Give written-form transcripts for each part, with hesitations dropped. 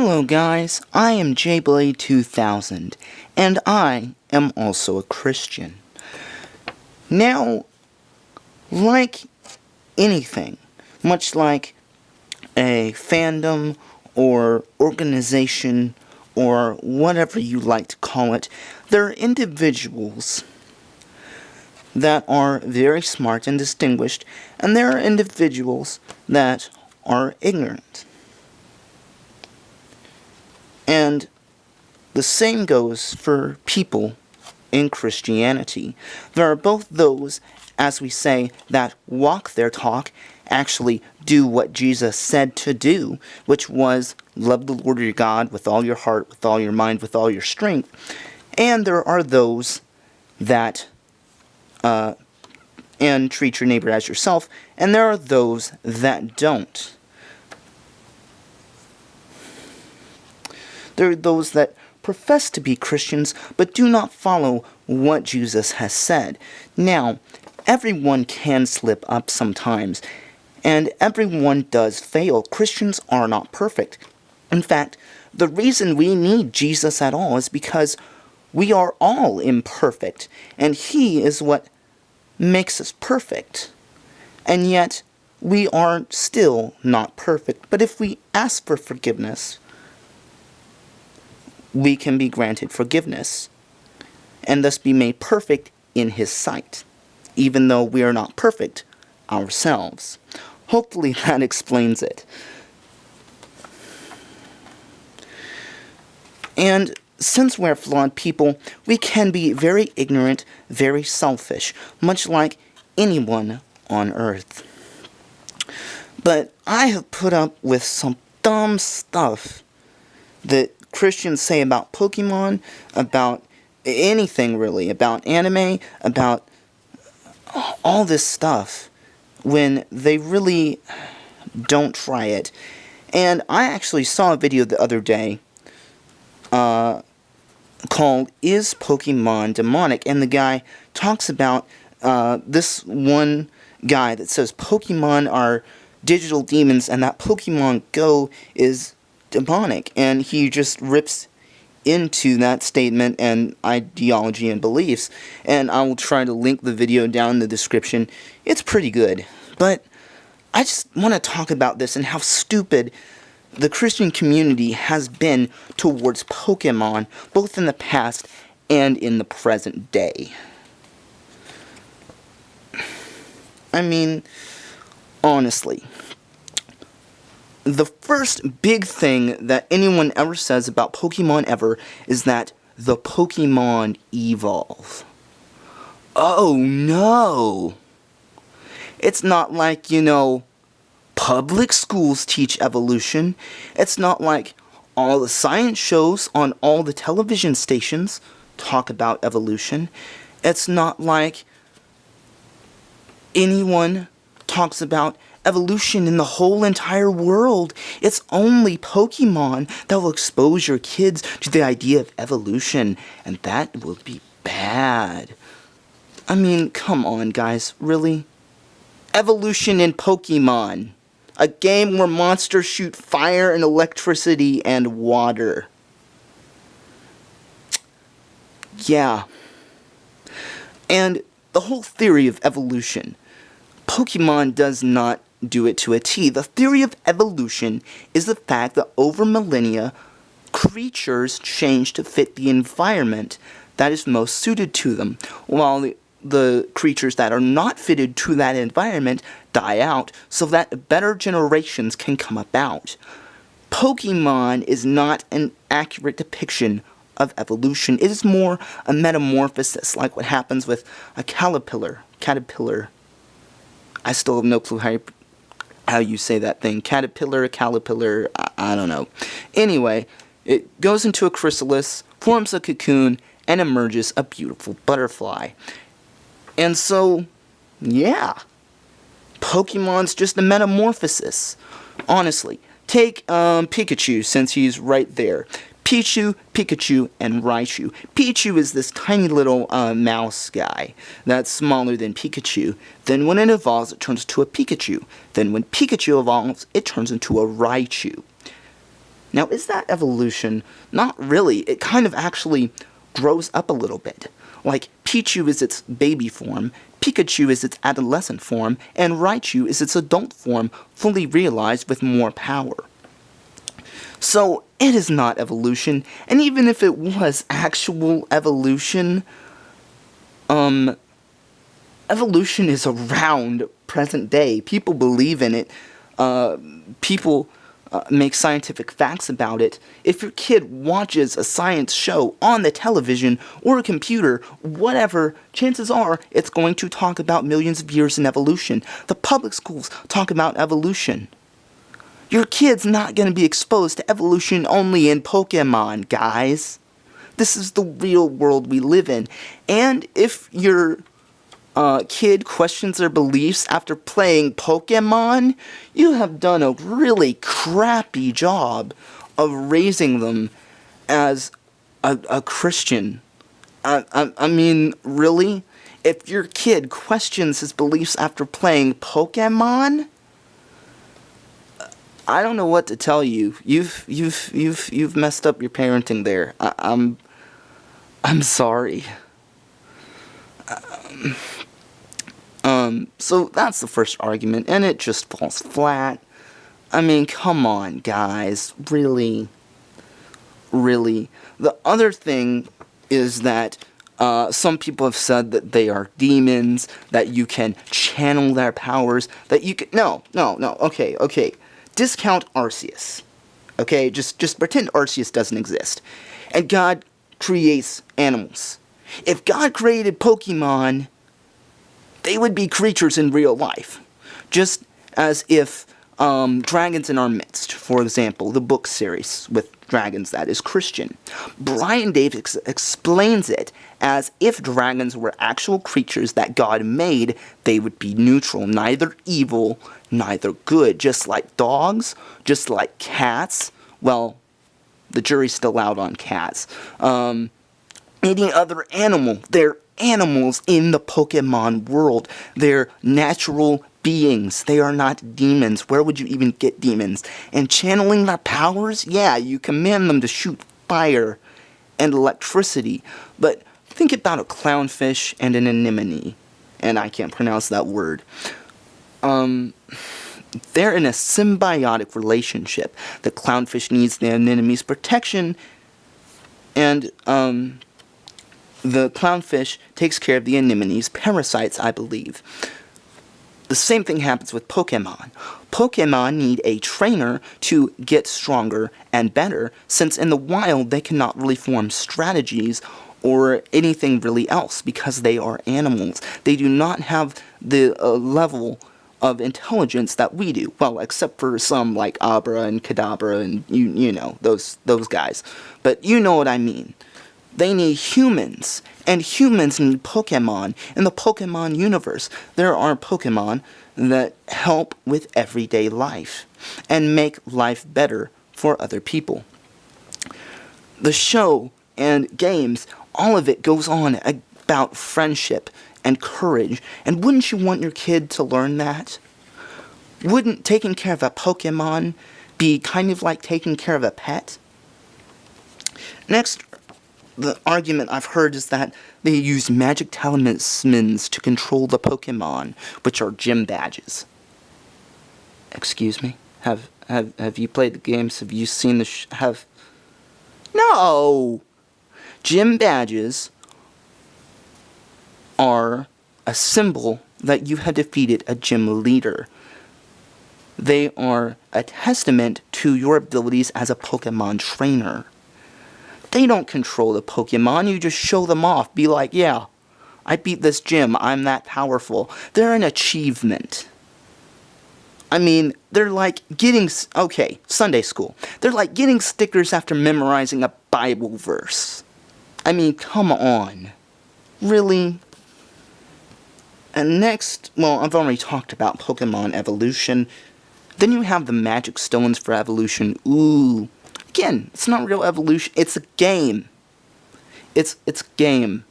Hello guys, I am JBlade2000, and I am also a Christian. Now, like anything, much like a fandom or organization or whatever you like to call it, there are individuals that are very smart and distinguished, and there are individuals that are ignorant. And the same goes for people in Christianity. There are both those, as we say, that walk their talk, actually do what Jesus said to do, which was love the Lord your God with all your heart, with all your mind, with all your strength. And there are those that and treat your neighbor as yourself, and there are those that don't. There are those that profess to be Christians, but do not follow what Jesus has said. Now, everyone can slip up sometimes, and everyone does fail. Christians are not perfect. In fact, the reason we need Jesus at all is because we are all imperfect, and He is what makes us perfect. And yet, we are still not perfect. But if we ask for forgiveness, we can be granted forgiveness, and thus be made perfect in His sight, even though we are not perfect ourselves. Hopefully that explains it. And since we're flawed people, we can be very ignorant, very selfish, much like anyone on earth. But I have put up with some dumb stuff that Christians say about Pokemon, about anything really, about anime, about all this stuff, when they really don't try it. And I actually saw a video the other day called Is Pokemon Demonic? And the guy talks about this one guy that says Pokemon are digital demons and that Pokemon Go is demonic, and he just rips into that statement and ideology and beliefs, and I will try to link the video down in the description. It's pretty good, but I just want to talk about this and how stupid the Christian community has been towards Pokemon, both in the past and in the present day. I mean, honestly, the first big thing that anyone ever says about Pokemon ever is that the Pokemon evolve. Oh no! It's not like, public schools teach evolution. It's not like all the science shows on all the television stations talk about evolution. It's not like anyone talks about evolution in the whole entire world. It's only Pokemon that will expose your kids to the idea of evolution, and that will be bad. I mean, come on guys, really? Evolution in Pokemon. A game where monsters shoot fire and electricity and water. Yeah. And the whole theory of evolution, Pokemon does not do it to a T. The theory of evolution is the fact that over millennia, creatures change to fit the environment that is most suited to them, while the creatures that are not fitted to that environment die out so that better generations can come about. Pokemon is not an accurate depiction of evolution. It is more a metamorphosis, like what happens with a caterpillar. I still have no clue how you say that thing. Caterpillar, I don't know. Anyway, it goes into a chrysalis, forms a cocoon, and emerges a beautiful butterfly. And so, yeah, Pokemon's just a metamorphosis. Honestly, take Pikachu, since he's right there. Pichu, Pikachu, and Raichu. Pichu is this tiny little mouse guy that's smaller than Pikachu. Then when it evolves, it turns into a Pikachu. Then when Pikachu evolves, it turns into a Raichu. Now, is that evolution? Not really. It kind of actually grows up a little bit. Like, Pichu is its baby form, Pikachu is its adolescent form, and Raichu is its adult form, fully realized with more power. So, it is not evolution, and even if it was actual evolution, evolution is around present day. People believe in it. People make scientific facts about it. If your kid watches a science show on the television or a computer, whatever, chances are it's going to talk about millions of years in evolution. The public schools talk about evolution. Your kid's not going to be exposed to evolution only in Pokemon, guys. This is the real world we live in. And if your kid questions their beliefs after playing Pokemon, you have done a really crappy job of raising them as a Christian. I mean, really? If your kid questions his beliefs after playing Pokemon, I don't know what to tell you. You've messed up your parenting there. I'm sorry. So that's the first argument, and it just falls flat. I mean, come on, guys. Really? Really? The other thing is that some people have said that they are demons, that you can channel their powers, that you can... No, okay. Discount Arceus. Okay, just pretend Arceus doesn't exist. And God creates animals. If God created Pokemon, they would be creatures in real life. Just as if Dragons in Our Midst, for example, the book series with dragons that is Christian. Brian Davis explains it as if dragons were actual creatures that God made, they would be neutral, neither evil, neither good. Just like dogs, just like cats. Well, the jury's still out on cats. Any other animal, they're animals in the Pokemon world. They're natural beings. They are not demons. Where would you even get demons? And channeling their powers? Yeah, you command them to shoot fire and electricity. But think about a clownfish and an anemone. And I can't pronounce that word. They're in a symbiotic relationship. The clownfish needs the anemone's protection, and the clownfish takes care of the anemone's parasites, I believe. The same thing happens with Pokemon. Pokemon need a trainer to get stronger and better, since in the wild they cannot really form strategies or anything really else because they are animals. They do not have the level of intelligence that we do. Well, except for some like Abra and Kadabra and you know, those guys. But you know what I mean. They need humans, and humans need Pokemon. In the Pokemon universe, there are Pokemon that help with everyday life and make life better for other people. The show and games, all of it goes on about friendship and courage, and wouldn't you want your kid to learn that? Wouldn't taking care of a Pokemon be kind of like taking care of a pet? Next, the argument I've heard is that they use magic talismans to control the Pokemon, which are gym badges. Excuse me? Have you played the games? Have you seen the No! Gym badges are a symbol that you have defeated a gym leader. They are a testament to your abilities as a Pokemon trainer. They don't control the Pokemon, you just show them off. Be like, yeah, I beat this gym, I'm that powerful. They're an achievement. I mean, they're like getting, okay, Sunday school. They're like getting stickers after memorizing a Bible verse. I mean, come on. Really? And next, well, I've already talked about Pokemon evolution. Then you have the magic stones for evolution. Ooh. Again, it's not real evolution. It's a game. It's a game.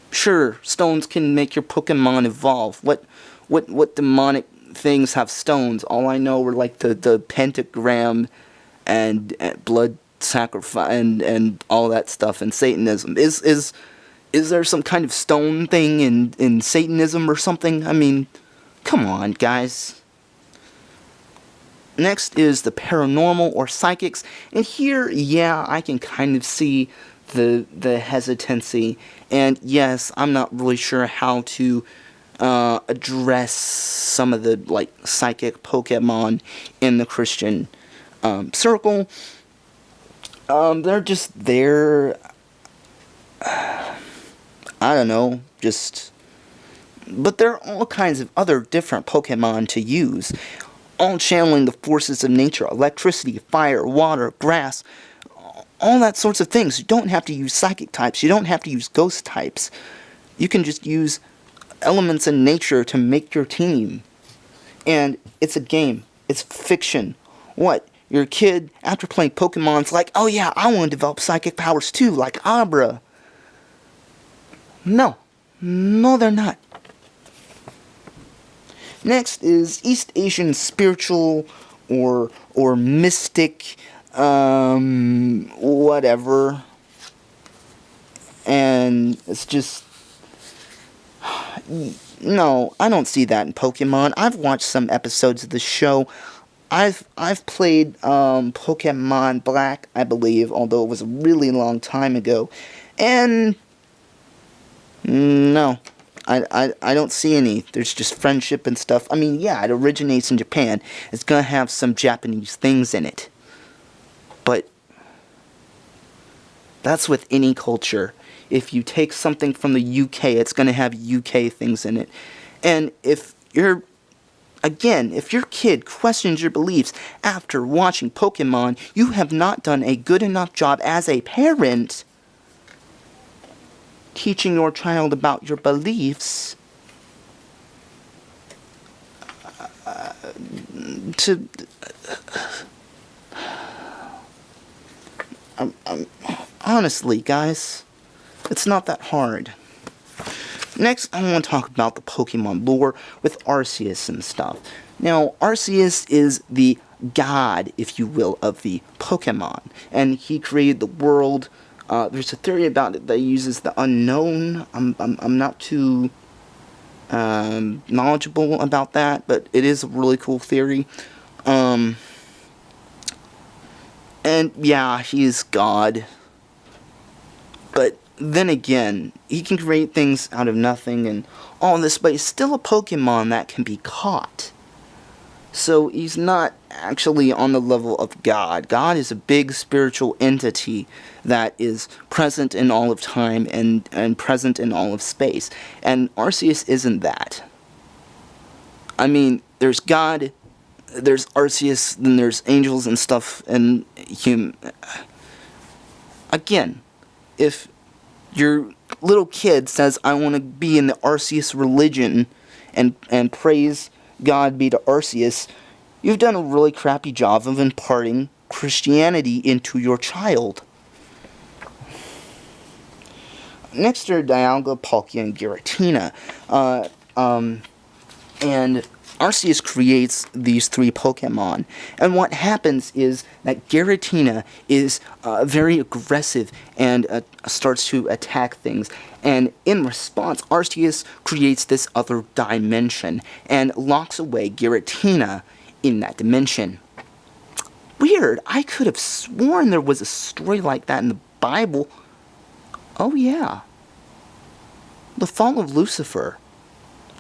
Sure, stones can make your Pokemon evolve. What demonic things have stones? All I know are like the pentagram and blood sacrifice and all that stuff and Satanism. Is there some kind of stone thing in Satanism or something? I mean, come on, guys. Next is the paranormal or psychics, and here, yeah, I can kind of see the hesitancy, and yes, I'm not really sure how to address some of the like psychic Pokemon in the Christian circle. They're just there. I don't know, but there are all kinds of other different Pokemon to use, all channeling the forces of nature: electricity, fire, water, grass, all that sorts of things. You don't have to use psychic types. You don't have to use ghost types. You can just use elements in nature to make your team. And it's a game. It's fiction. What? Your kid, after playing Pokemon's like, oh yeah, I want to develop psychic powers too, like Abra. No. No, they're not. Next is East Asian spiritual or mystic, whatever. And it's just, no, I don't see that in Pokemon. I've watched some episodes of the show. I've played Pokemon Black, I believe, although it was a really long time ago. And no, I don't see any. There's just friendship and stuff. I mean, yeah, it originates in Japan. It's gonna have some Japanese things in it. But that's with any culture. If you take something from the UK, it's gonna have UK things in it. And if your kid questions your beliefs after watching Pokemon, you have not done a good enough job as a parent teaching your child about your beliefs honestly, guys, it's not that hard. Next, I want to talk about the Pokemon lore with Arceus and stuff. Now, Arceus is the god, if you will, of the Pokemon, and he created the world. There's a theory about it that uses the unknown. I'm not too knowledgeable about that, but it is a really cool theory. And yeah, he is God. But then again, he can create things out of nothing and all this, but he's still a Pokemon that can be caught. So he's not actually on the level of God. God is a big spiritual entity that is present in all of time and present in all of space. And Arceus isn't that. I mean, there's God, there's Arceus, then there's angels and stuff, and again, if your little kid says, I want to be in the Arceus religion and praise God be to Arceus, you've done a really crappy job of imparting Christianity into your child. Next are Dialga, Palkia, and Giratina. And Arceus creates these three Pokemon. And what happens is that Giratina is very aggressive and starts to attack things. And in response, Arceus creates this other dimension and locks away Giratina in that dimension. Weird. I could have sworn there was a story like that in the Bible. Oh yeah. The Fall of Lucifer.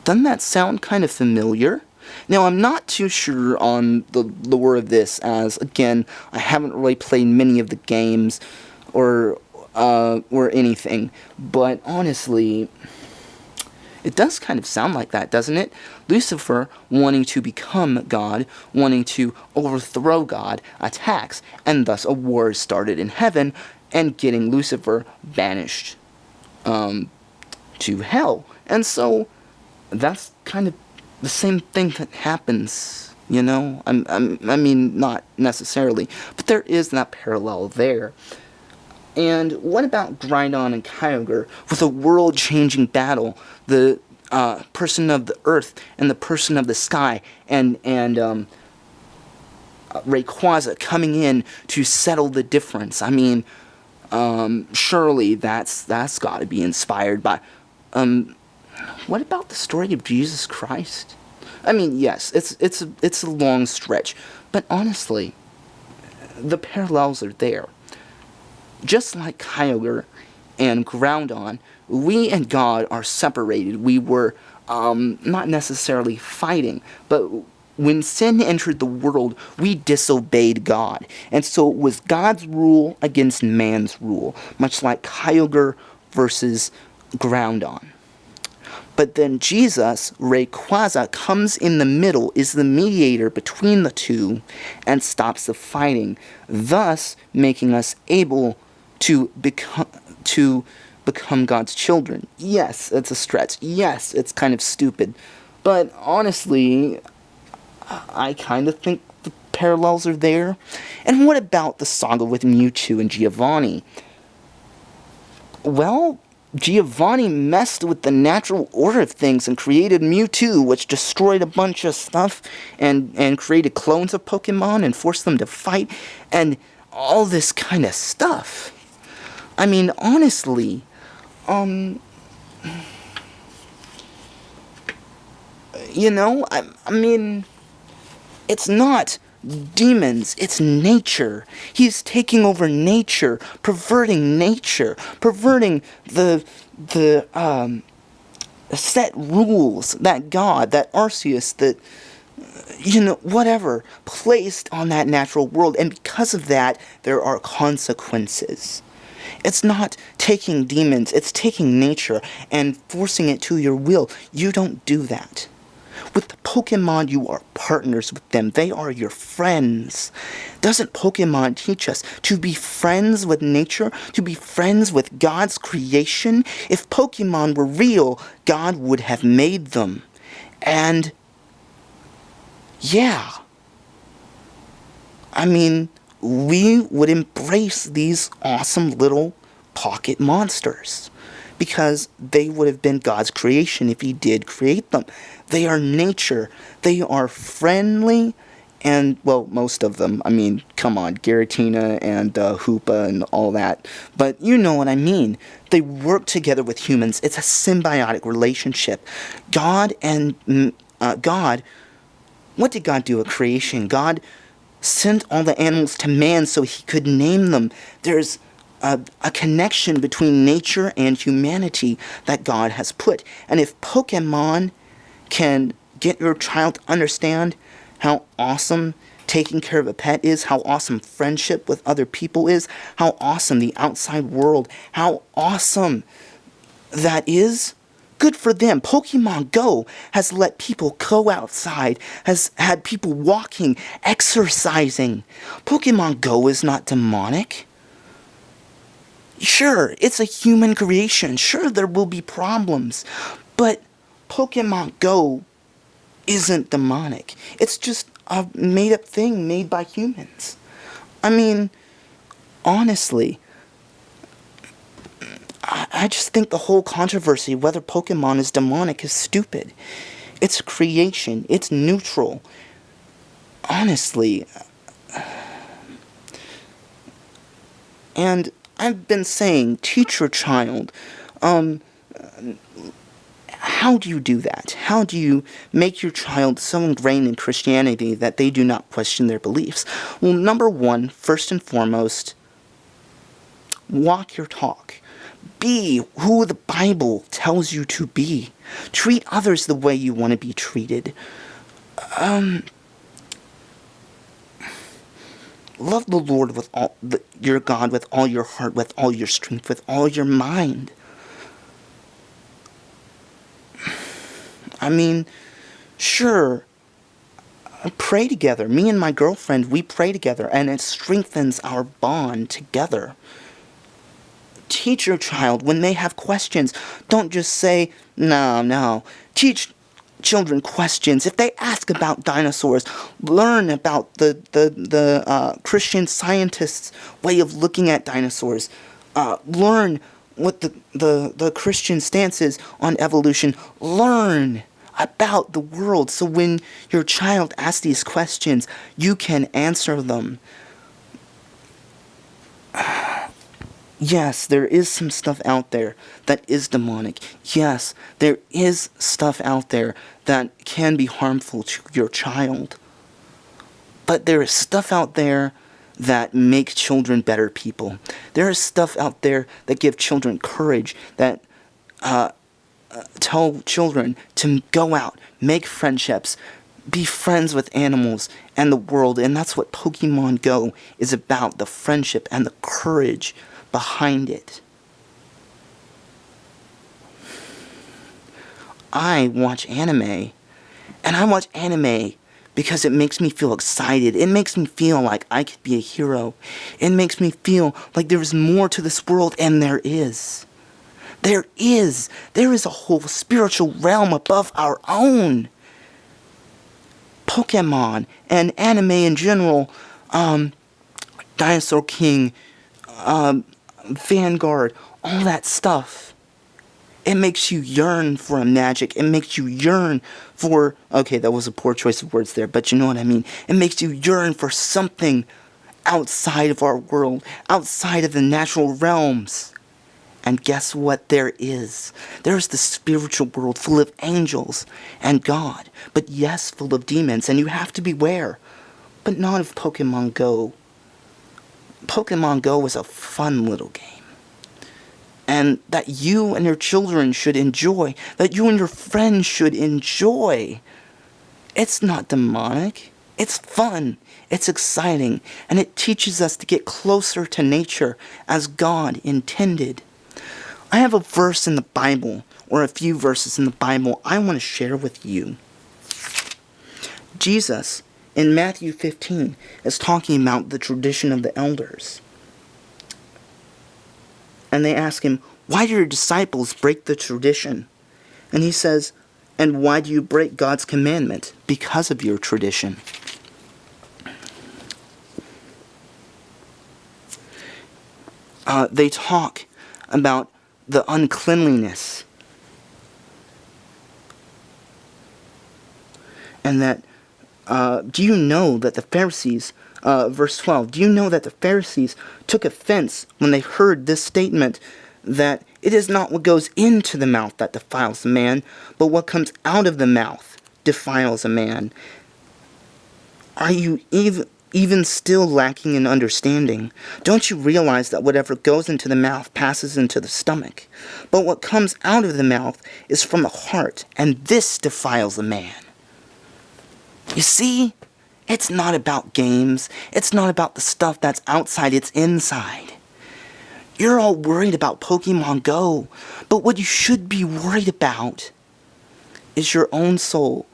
Doesn't that sound kind of familiar? Now, I'm not too sure on the lore of this, as, again, I haven't really played many of the games or anything, but honestly, it does kind of sound like that, doesn't it? Lucifer, wanting to become God, wanting to overthrow God, attacks, and thus a war is started in heaven, and getting Lucifer banished to hell. And so, that's kind of the same thing that happens, you know? I mean, not necessarily, but there is that parallel there. And what about Groudon and Kyogre with a world-changing battle? The person of the earth and the person of the sky, and Rayquaza coming in to settle the difference. I mean, surely that's got to be inspired by. What about the story of Jesus Christ? I mean, yes, it's a long stretch, but honestly, the parallels are there. Just like Kyogre and Groudon, we and God are separated. We were not necessarily fighting, but when sin entered the world, we disobeyed God. And so it was God's rule against man's rule, much like Kyogre versus Groudon. But then Jesus, Rayquaza, comes in the middle, is the mediator between the two, and stops the fighting, thus making us able to become God's children. Yes, it's a stretch. Yes, it's kind of stupid. But honestly, I kind of think the parallels are there. And what about the saga with Mewtwo and Giovanni? Well, Giovanni messed with the natural order of things and created Mewtwo, which destroyed a bunch of stuff and created clones of Pokemon and forced them to fight and all this kind of stuff. I mean, honestly, you know, I mean, it's not demons, it's nature. He's taking over nature, perverting the set rules that God, that Arceus, that, you know, whatever, placed on that natural world. And because of that, there are consequences. It's not taking demons, it's taking nature and forcing it to your will. You don't do that. With Pokemon, you are partners with them. They are your friends. Doesn't Pokemon teach us to be friends with nature? To be friends with God's creation? If Pokemon were real, God would have made them. And, yeah. I mean, we would embrace these awesome little pocket monsters, because they would have been God's creation if He did create them. They are nature. They are friendly, and, well, most of them. I mean, come on, Giratina and Hoopa and all that. But you know what I mean. They work together with humans. It's a symbiotic relationship. God, what did God do at creation? God sent all the animals to man so He could name them. There's a connection between nature and humanity that God has put. And if Pokemon can get your child to understand how awesome taking care of a pet is, how awesome friendship with other people is, how awesome the outside world, how awesome that is, good for them. Pokemon Go has let people go outside, has had people walking, exercising. Pokemon Go is not demonic. Sure, it's a human creation. Sure, there will be problems. But Pokemon Go isn't demonic. It's just a made-up thing made by humans. I mean, honestly, I just think the whole controversy whether Pokemon is demonic is stupid. It's creation. It's neutral. Honestly. And I've been saying, teach your child. How do you do that? How do you make your child so ingrained in Christianity that they do not question their beliefs? Well, number one, first and foremost, walk your talk. Be who the Bible tells you to be. Treat others the way you want to be treated. Love the Lord with your God with all your heart, with all your strength, with all your mind. I mean, sure, pray together. Me and my girlfriend, we pray together, and it strengthens our bond together. Teach your child when they have questions. Don't just say, no. Teach children questions. If they ask about dinosaurs, learn about the Christian scientists' way of looking at dinosaurs. Learn what the Christian stance is on evolution. Learn about the world. So when your child asks these questions, you can answer them. Yes, there is some stuff out there that is demonic. Yes, there is stuff out there that can be harmful to your child. But there is stuff out there that make children better people. There is stuff out there that give children courage, that tell children to go out, make friendships, be friends with animals and the world. And that's what Pokemon Go is about, the friendship and the courage behind it. I watch anime, and I watch anime because it makes me feel excited. It makes me feel like I could be a hero. It makes me feel like there is more to this world, and there is. There is a whole spiritual realm above our own. Pokemon and anime in general, Dinosaur King, Vanguard, all that stuff. It makes you yearn for a magic. It makes you yearn for... Okay, that was a poor choice of words there, but you know what I mean. It makes you yearn for something outside of our world, outside of the natural realms. And guess what there is? There's the spiritual world full of angels and God, but yes, full of demons, and you have to beware. But not of Pokemon Go. Pokemon Go is a fun little game. And that you and your children should enjoy. That you and your friends should enjoy. It's not demonic. It's fun. It's exciting. And it teaches us to get closer to nature as God intended. I have a verse in the Bible, or a few verses in the Bible I want to share with you. Jesus, in Matthew 15, is talking about the tradition of the elders. And they ask him, why do your disciples break the tradition? And he says, and why do you break God's commandment? Because of your tradition. They talk about the uncleanliness. And that, do you know that the Pharisees, verse 12, do you know that the Pharisees took offense when they heard this statement that it is not what goes into the mouth that defiles a man, but what comes out of the mouth defiles a man? Are you even still lacking in understanding? Don't you realize that whatever goes into the mouth passes into the stomach? But what comes out of the mouth is from the heart, and this defiles a man. You see? It's not about games. It's not about the stuff that's outside. It's inside. You're all worried about Pokemon Go, but what you should be worried about is your own soul.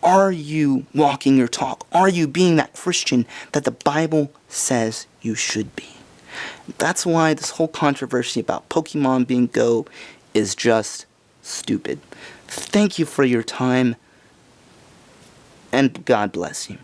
Are you walking your talk? Are you being that Christian that the Bible says you should be? That's why this whole controversy about Pokemon being Go is just stupid. Thank you for your time, and God bless you.